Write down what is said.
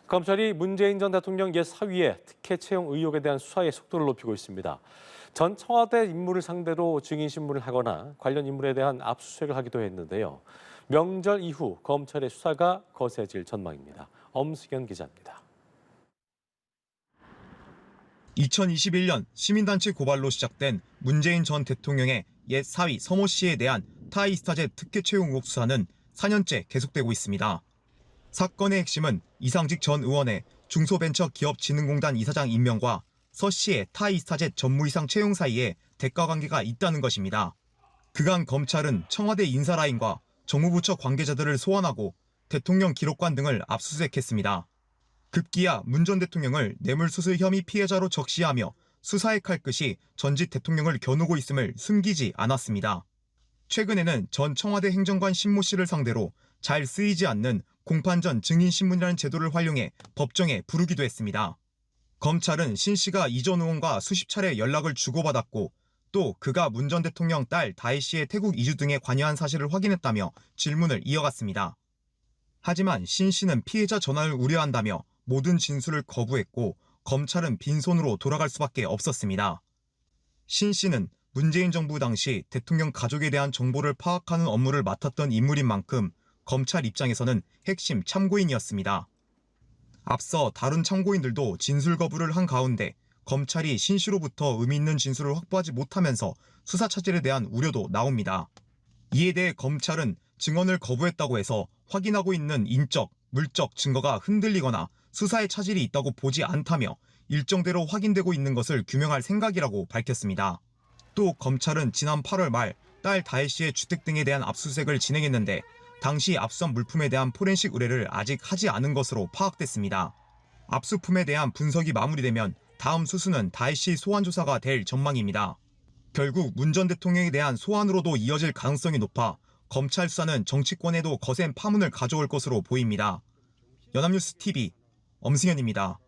검찰이 문재인 전 대통령 옛 사위의 특혜 채용 의혹에 대한 수사의 속도를 높이고 있습니다. 전 청와대 인물을 상대로 증인 신문을 하거나 관련 인물에 대한 압수수색을 하기도 했는데요. 명절 이후 검찰의 수사가 거세질 전망입니다. 엄수경 기자입니다. 2021년 시민단체 고발로 시작된 문재인 전 대통령의 옛 사위 서모 씨에 대한 타이스타젯 특혜 채용 의혹 수사는 4년째 계속되고 있습니다. 사건의 핵심은 이상직 전 의원의 중소벤처기업진흥공단 이사장 임명과 서 씨의 타이스타젯 전무이상 채용 사이에 대가관계가 있다는 것입니다. 그간 검찰은 청와대 인사라인과 정무부처 관계자들을 소환하고 대통령 기록관 등을 압수수색했습니다. 급기야 문 전 대통령을 뇌물수수 혐의 피해자로 적시하며 수사의 칼끝이 전직 대통령을 겨누고 있음을 숨기지 않았습니다. 최근에는 전 청와대 행정관 신모 씨를 상대로 잘 쓰이지 않는 공판전 증인신문이라는 제도를 활용해 법정에 부르기도 했습니다. 검찰은 신 씨가 이 전 의원과 수십 차례 연락을 주고받았고 또 그가 문 전 대통령 딸 다혜 씨의 태국 이주 등에 관여한 사실을 확인했다며 질문을 이어갔습니다. 하지만 신 씨는 피해자 전환을 우려한다며 모든 진술을 거부했고 검찰은 빈손으로 돌아갈 수밖에 없었습니다. 신 씨는 문재인 정부 당시 대통령 가족에 대한 정보를 파악하는 업무를 맡았던 인물인 만큼 검찰 입장에서는 핵심 참고인이었습니다. 앞서 다른 참고인들도 진술 거부를 한 가운데 검찰이 신 씨로부터 의미 있는 진술을 확보하지 못하면서 수사 차질에 대한 우려도 나옵니다. 이에 대해 검찰은 증언을 거부했다고 해서 확인하고 있는 인적, 물적 증거가 흔들리거나 수사에 차질이 있다고 보지 않다며 일정대로 확인되고 있는 것을 규명할 생각이라고 밝혔습니다. 또 검찰은 지난 8월 말 딸 다혜 씨의 주택 등에 대한 압수수색을 진행했는데 당시 압수한 물품에 대한 포렌식 의뢰를 아직 하지 않은 것으로 파악됐습니다. 압수품에 대한 분석이 마무리되면 다음 수순은 다혜 씨 소환 조사가 될 전망입니다. 결국 문 전 대통령에 대한 소환으로도 이어질 가능성이 높아 검찰 수사는 정치권에도 거센 파문을 가져올 것으로 보입니다. 연합뉴스 TV 엄승현입니다.